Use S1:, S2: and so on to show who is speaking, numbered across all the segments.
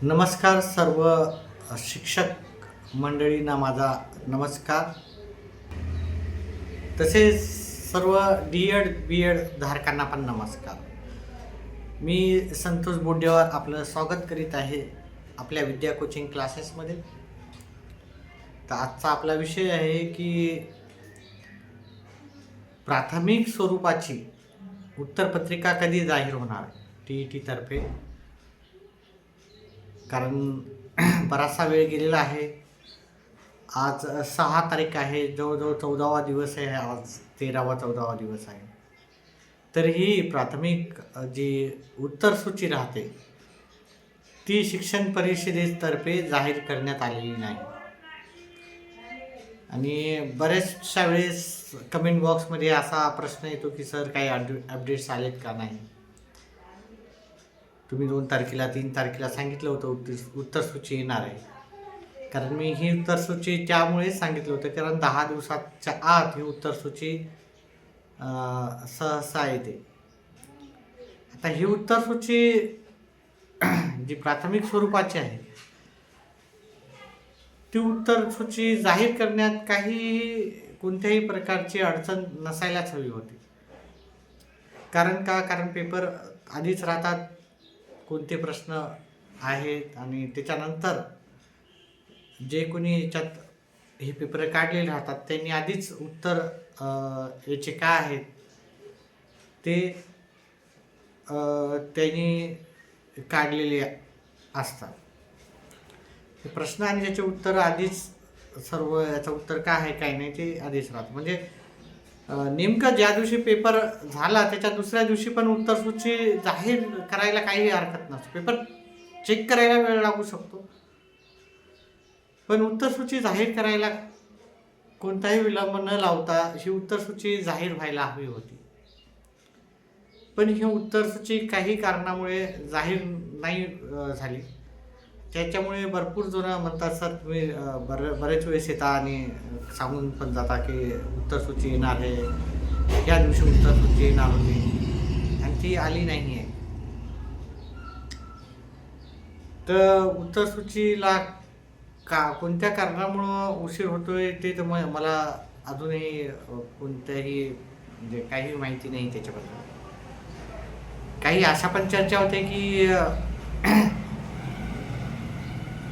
S1: नमस्कार सर्व शिक्षक मंडळींना माझा नमस्कार. तसेच सर्व बी एड धारकांना पण नमस्कार. मी संतोष बोड्डेवार आपलं स्वागत करीत आहे आपल्या विद्या कोचिंग क्लासेसमध्ये. तर आजचा आपला विषय आहे की प्राथमिक स्वरूपाची उत्तरपत्रिका कधी जाहीर होणार TET तर्फे. कारण बराचसा वेळ गेलेला आहे. आज 6 तारीख आहे, जवळजवळ 14वा दिवस आहे. आज 13वा-14वा दिवस आहे. तर ही प्राथमिक जी उत्तरसूची राहते ती शिक्षण परिषदेतर्फे जाहीर करण्यात आलेली नाही. आणि बऱ्याचशा वेळेस कमेंट बॉक्समध्ये असा प्रश्न येतो की सर काही अपडेट्स आलेत का नाही. तुम्ही 2 तारखेला 3 तारखेला सांगितलं होतं उत्तरसूची येणार आहे. कारण मी ही उत्तरसूची त्यामुळे सांगितलं होतं कारण 10 दिवसाच्या आत ही उत्तरसूची सहसा येते. आता ही उत्तरसूची जी प्राथमिक स्वरूपाची आहे ती उत्तरसूची जाहीर करण्यात कोणत्याही प्रकारची अडचण नसायलाच हवी होती. कारण पेपर आधीच राहतात, कोणते प्रश्न आहेत आणि त्याच्यानंतर जे कोणी याच्यात हे पेपर काढलेले राहतात त्यांनी आधीच उत्तर याचे काय आहेत ते त्यांनी काढलेले असतात. ते प्रश्न आणि त्याचे उत्तर आधीच सर्व याचं उत्तर काय आहे काय नाही ते आधीच राहतं. म्हणजे नेमकं ज्या दिवशी पेपर झाला त्याच्या दुसऱ्या दिवशी पण उत्तरसूची जाहीर करायला काही हरकत नसते. पेपर चेक करायला वेळ लागू शकतो, पण उत्तरसूची जाहीर करायला कोणताही विलंब न लावता ही उत्तरसूची जाहीर व्हायला हवी होती. पण ही उत्तरसूची काही कारणामुळे जाहीर नाही झाली. त्याच्यामुळे भरपूर जण म्हणतात सर तुम्ही बरेच वेळेस येता आणि सांगून पण जाता की उत्तरसूची येणार आहे, या दिवशी उत्तरसूची येणार होती आणि ती आली नाही आहे. तर उत्तरसूचीला कोणत्या कारणामुळं उशीर होतोय ते तर मला अजूनही कोणत्याही म्हणजे काही माहिती नाही त्याच्याबद्दल. काही अशा पण चर्चा होते की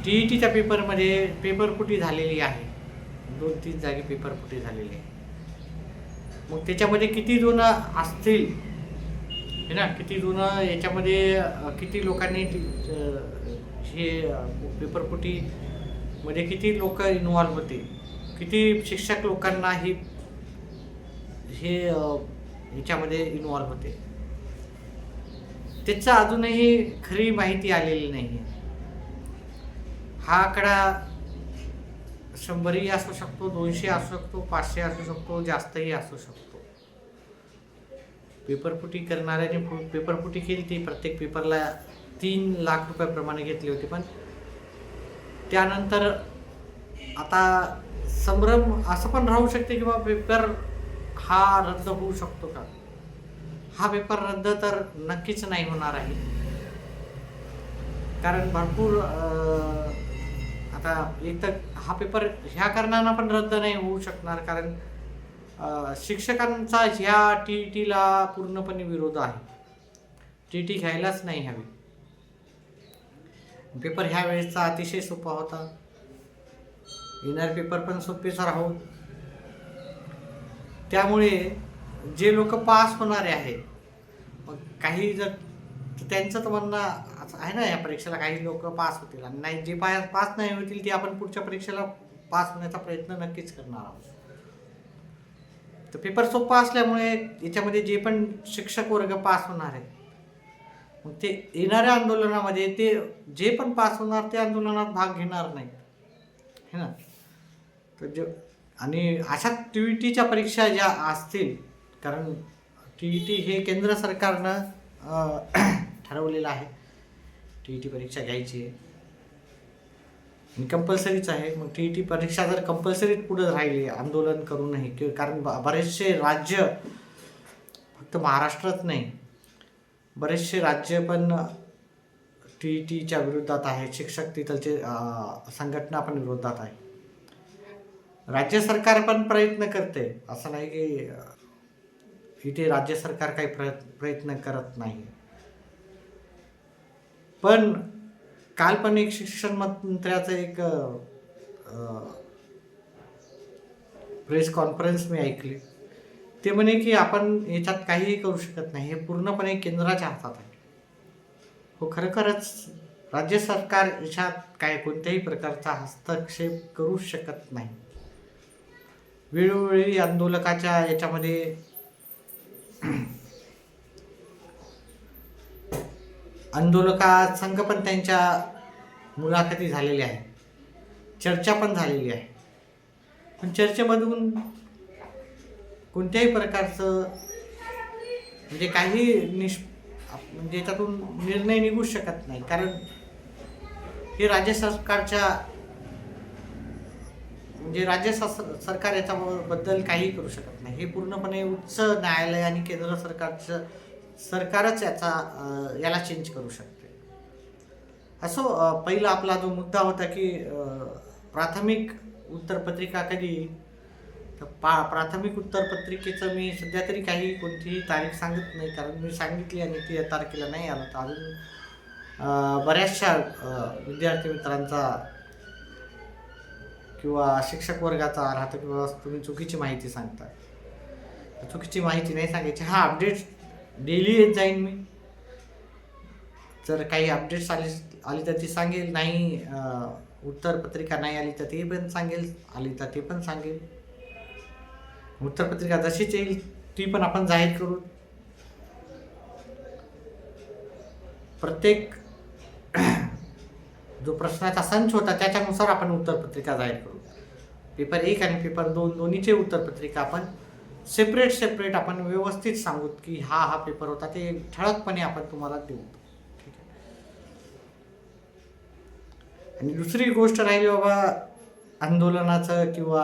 S1: TETच्या पेपरमध्ये पेपरफुटी झालेली आहे, 2-3 जागी पेपरफुटी झालेली आहे. मग त्याच्यामध्ये किती जण असतील हे ना, किती जण याच्यामध्ये किती लोकांनी हे पेपरफुटीमध्ये किती लोक इन्व्हॉल्व होते, किती शिक्षक लोकांना हे याच्यामध्ये इन्व्हॉल्व होते, त्याचं अजूनही खरी माहिती आलेली नाही. हा आकडा 100ही असू शकतो, 200 असू शकतो, 500 असू शकतो, जास्तही असू शकतो. पेपरफुटी करणाऱ्याने पेपरफुटी केली ती प्रत्येक पेपरला 3 लाख रुपयाप्रमाणे घेतले होते. पण त्यानंतर आता संभ्रम असं पण राहू शकते की बाबा पेपर हा रद्द होऊ शकतो का. हा पेपर रद्द तर नक्कीच नाही होणार आहे. कारण भरपूर आता एक तर हा पेपर ह्या कारणानं पण रद्द नाही होऊ शकणार कारण शिक्षकांचा ह्या TETला पूर्णपणे विरोध आहे. TET घ्यायलाच नाही हवी. पेपर ह्या वेळेसचा अतिशय सोपा होता. येणारे पेपर पण सोपेच राहू. त्यामुळे जे लोक पास होणारे आहेत, मग काही जर त्यांचं तर म्हणणं आहे ना, या परीक्षेला काही लोक पास होतील आणि नाही जे पास नाही होतील ते आपण पुढच्या परीक्षेला पास होण्याचा प्रयत्न नक्कीच करणार आहोत. तर पेपर सोपा असल्यामुळे याच्यामध्ये जे पण शिक्षक वर्ग पास होणार आहे मग ते येणाऱ्या आंदोलनामध्ये ते जे पण पास होणार ते आंदोलनात भाग घेणार नाही है ना. तर आणि अशा TETच्या परीक्षा ज्या असतील, कारण TET हे केंद्र सरकारनं ठरवलेलं आहे TET परीक्षा घ्यायची आहे आणि कंपल्सरीच आहे. मग TET परीक्षा जर कंपल्सरीच पुढे राहिली आंदोलन करूनही, कारण बरेचसे राज्य, फक्त महाराष्ट्रात नाही बरेचसे राज्य पण TETच्या विरोधात आहे, शिक्षक तिथलचे संघटना पण विरोधात आहे. राज्य सरकार पण प्रयत्न करते, असं नाही की इथे राज्य सरकार काही प्रयत्न करत नाही. पण काल पण एक शिक्षण मंत्र्याचं एक प्रेस कॉन्फरन्स मी ऐकली. ते म्हणे की आपण याच्यात काहीही करू शकत नाही, हे पूर्णपणे केंद्राच्या हातात आहे. हो, खरोखरच राज्य सरकार याच्यात काय कोणत्याही प्रकारचा हस्तक्षेप करू शकत नाही. वेळोवेळी आंदोलकाच्या याच्यामध्ये संघ पण त्यांच्या मुलाखती झालेल्या आहेत, चर्चा पण झालेली आहे. पण चर्चेमधून कोणत्याही प्रकारचं म्हणजे काही म्हणजे याच्यातून निर्णय निघू शकत नाही, कारण हे राज्य सरकारच्या म्हणजे सरकार याच्याबद्दल काही करू शकत नाही. हे पूर्णपणे उच्च न्यायालय आणि केंद्र सरकारच याला चेंज करू शकते. असो, पहिला आपला जो मुद्दा होता की प्राथमिक उत्तरपत्रिका कधी, तर प्राथमिक उत्तरपत्रिकेचं मी सध्या तरी कोणतीही तारीख सांगत नाही, कारण मी सांगितली आणि ती तारखेला नाही आलं तर अजून बऱ्याचशा विद्यार्थी मित्रांचा किंवा शिक्षक वर्गाचा राहतो किंवा तुम्ही चुकीची माहिती सांगता. चुकीची माहिती नाही सांगायची. अपडेट्स डेली येत जाईन मी. जर काही अपडेट्स आली तर ती सांगेल, नाही उत्तरपत्रिका नाही आली तर ते पण सांगेल, आली तर ते पण सांगेल. उत्तरपत्रिका जशीच येईल ती पण आपण जाहीर करू. प्रत्येक जो प्रश्नाचा संच होता त्याच्यानुसार आपण उत्तरपत्रिका जाहीर करू. पेपर 1 आणि पेपर 2 दोन्हीचे उत्तरपत्रिका आपण सेपरेट आपण व्यवस्थित सांगू की हा पेपर होता, ते ठळकपणे आपण तुम्हाला देऊ. ठीक आहे. आणि दुसरी गोष्ट राहिली बाबा आंदोलनाचं किंवा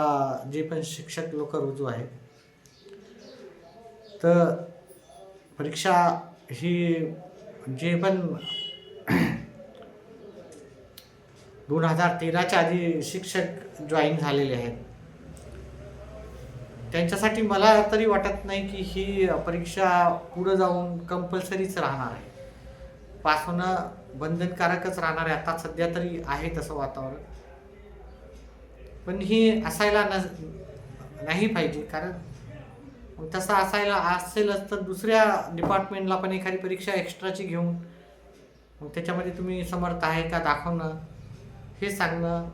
S1: जे पण शिक्षक लोक रुजू आहेत, तर परीक्षा ही जे पण 2013च्या आधी शिक्षक जॉईन झालेले आहेत त्यांच्यासाठी मला तरी वाटत नाही की ही परीक्षा पुढे जाऊन कंपल्सरीच राहणार आहे. पास होणं बंधनकारकच राहणार आहे. आता सध्या तरी आहे तसं वातावरण, पण ही असायला नाही पाहिजे, कारण तसं असेलच तर दुसऱ्या डिपार्टमेंटला पण एखादी परीक्षा एक्स्ट्राची घेऊन मग त्याच्यामध्ये तुम्ही समर्थ आहे का दाखवणं, हे सांगणं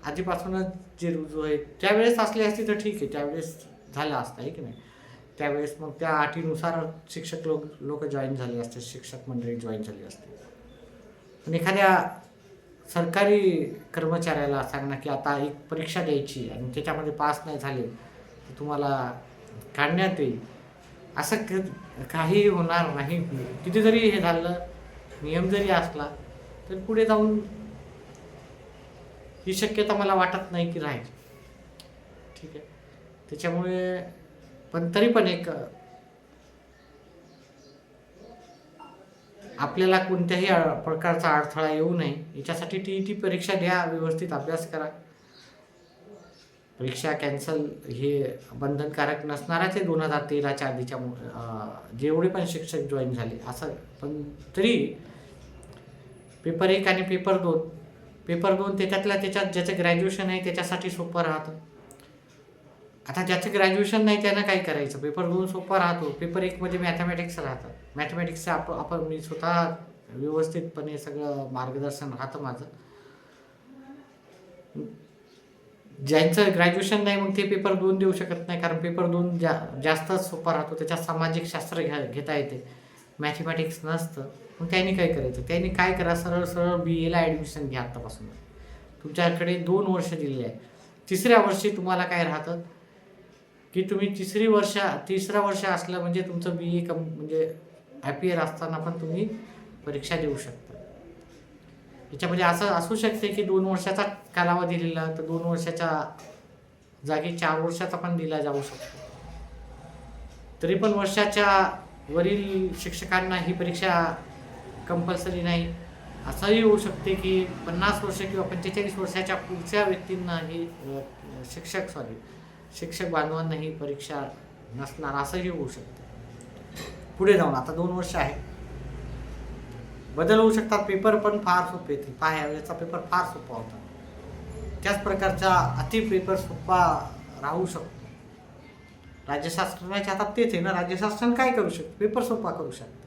S1: आधीपासूनच जे रुजू आहे. त्यावेळेस असली असती तर ठीक आहे, त्यावेळेस झालं असतं आहे की नाही. त्यावेळेस मग त्या अटीनुसार शिक्षक लोक जॉईन झाले असते, शिक्षक मंडळी जॉईन झाली असते. पण एखाद्या सरकारी कर्मचाऱ्याला सांगणं की आता एक परीक्षा द्यायची आणि त्याच्यामध्ये पास नाही झाले तर तुम्हाला काढण्यात येईल, असं काही होणार नाही. किती जरी हे झालं, नियम जरी असला तर पुढे जाऊन ही शक्यता मला वाटत नाही की राहील. ठीक आहे. त्याच्यामुळे पण तरी पण एक आपल्याला कोणत्याही प्रकारचा अडथळा येऊ नये याच्यासाठी TET परीक्षा द्या, व्यवस्थित अभ्यास करा. परीक्षा कॅन्सल हे बंधनकारक नसणारच आहे 2013च्या आधीच्या जेवढे पण शिक्षक जॉईन झाले असं. पण तरी पेपर 1 आणि पेपर 2 त्याच्यात ज्याचं ग्रॅज्युएशन आहे त्याच्यासाठी सोपं राहतं. आता ज्याचं ग्रॅज्युएशन नाही त्यानं काय करायचं, पेपर 2 सोपा राहतो. पेपर 1 मध्ये मॅथमॅटिक्स राहतं. मॅथमॅटिक्सचं आपण मी स्वतः व्यवस्थितपणे सगळं मार्गदर्शन राहतं माझं. ज्यांचं ग्रॅज्युएशन नाही मग ते पेपर 2 देऊ शकत नाही, कारण पेपर 2 जास्त सोपा राहतो. त्याच्यात सामाजिक शास्त्र घेता येते, मॅथमॅटिक्स नसतं. मग त्यांनी काय करायचं, त्यांनी काय करा, सरळ BAला ॲडमिशन घ्या. आत्तापासून तुमच्याकडे 2 वर्ष दिलेली आहे. तिसऱ्या वर्षी तुम्हाला काय राहतं की तुम्ही तिसरा वर्ष असलं म्हणजे तुमचं BA म्हणजे ॲपियर असताना पण तुम्ही परीक्षा देऊ शकता. याच्यामध्ये असं असू शकते की 2 वर्षाचा कालावधी दिलेला तर 2 वर्षाच्या जागी 4 वर्षाचा पण दिला जाऊ शकतो. तरी पण वर्षाच्या वरील शिक्षकांना ही परीक्षा कंपल्सरी नाही. असंही होऊ शकते की 50 वर्ष किंवा 45 वर्षाच्या पुढच्या व्यक्तींनाही शिक्षक बांधवांना ही परीक्षा नसणार असंही होऊ शकतं पुढे जाऊन. आता 2 वर्ष आहे, बदल होऊ शकतात. पेपर पण फार सोपे येतील. पहा, याचा पेपर फार सोपा होता. त्याच प्रकारचा अति पेपर सोपा राहू शकतो. राज्यशास्त्राच्या हातात तेच आहे ना, राज्यशास्त्राने काय करू शकतं? पेपर सोपा करू शकतं.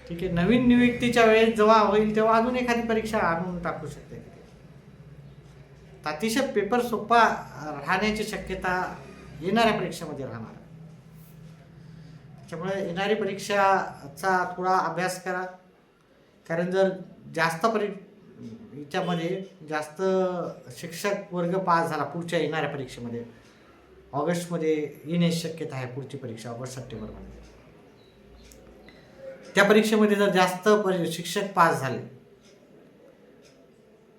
S1: ठीक आहे, नवीन नियुक्तीच्या वेळेस जेव्हा होईल तेव्हा अजून एखादी परीक्षा आणून टाकू शकते. अतिशय पेपर सोपा राहण्याची शक्यता येणाऱ्या परीक्षेमध्ये राहणार. त्यामुळे येणारी परीक्षाचा थोडा अभ्यास करा. कारण जर जास्त याच्यामध्ये जास्त शिक्षक वर्ग पास झाला पुढच्या येणाऱ्या परीक्षेमध्ये, ऑगस्टमध्ये येण्याची शक्यता आहे पुढची परीक्षा, ऑगस्ट सप्टेंबरमध्ये. त्या परीक्षेमध्ये जर जास्त शिक्षक पास झाले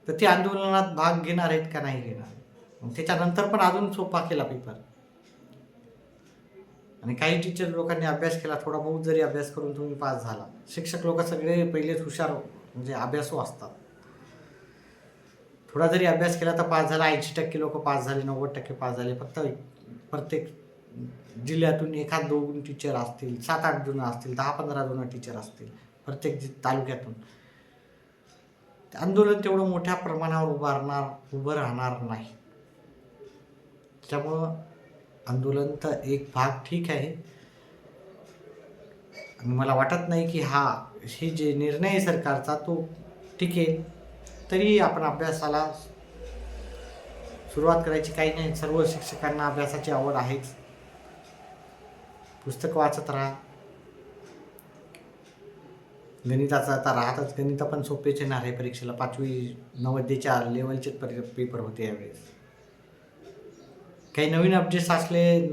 S1: तर ते आंदोलनात भाग घेणार आहेत का नाही घेणार. मग त्याच्यानंतर पण अजून सोपा केला पेपर. आणि काही टीचर लोकांनी अभ्यास केला, थोडा बहुत जरी अभ्यास करून तुम्ही पास झाला. शिक्षक लोक सगळे पहिलेच हुशार म्हणजे अभ्यासू असतात. थोडा जरी अभ्यास केला तर पास झाला. 80% लोक पास झाले, 90% पास झाले. फक्त प्रत्येक जिल्ह्यातून एखाद 2 टीचर असतील, 7-8 जण असतील, 10-15 जण टीचर असतील प्रत्येक तालुक्यातून. आंदोलन तेवढं मोठ्या प्रमाणावर उभं राहणार नाही. त्यामुळं आंदोलन तर एक भाग ठीक आहे, आणि मला वाटत नाही की हे जे निर्णय आहे सरकारचा तो टिकेल. तरी आपण अभ्यासाला सुरुवात करायची काही नाही. सर्व शिक्षकांना अभ्यासाची आवड आहेच. पुस्तक वाचत राहा. गणिताचं आता राहतच, गणित पण सोपेच येणार आहे परीक्षेला. 5वी नवोदयच्या लेवलचे पेपर होते यावेळेस. काही नवीन अपडेट्स असले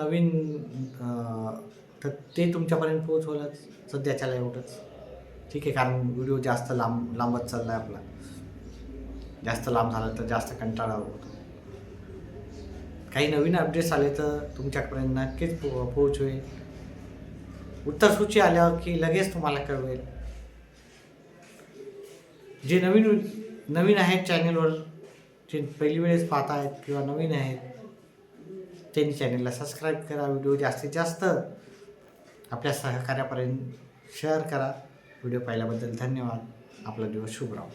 S1: तर ते तुमच्यापर्यंत पोहोचवलं सध्याच्याला एवढंच ठीक आहे. कारण व्हिडिओ जास्त लांबत चालला आहे आपला. जास्त लांब झाला तर जास्त कंटाळा होतो. काही नवीन अपडेट्स आले तर तुमच्यापर्यंत नक्कीच पोहोचवेल. उत्तरसूची आल्यावर की लगेच तुम्हाला कळवेल. जे नवीन आहेत चॅनलवर, जे पहिली वेळेस पाहत आहेत किंवा नवीन आहेत, त्यांनी चॅनलला सबस्क्राईब करा. व्हिडिओ जास्तीत जास्त आपल्या सहकार्यापर्यंत शेअर करा. व्हिडिओ पाहिल्याबद्दल धन्यवाद. आपला दिवस शुभ राहो.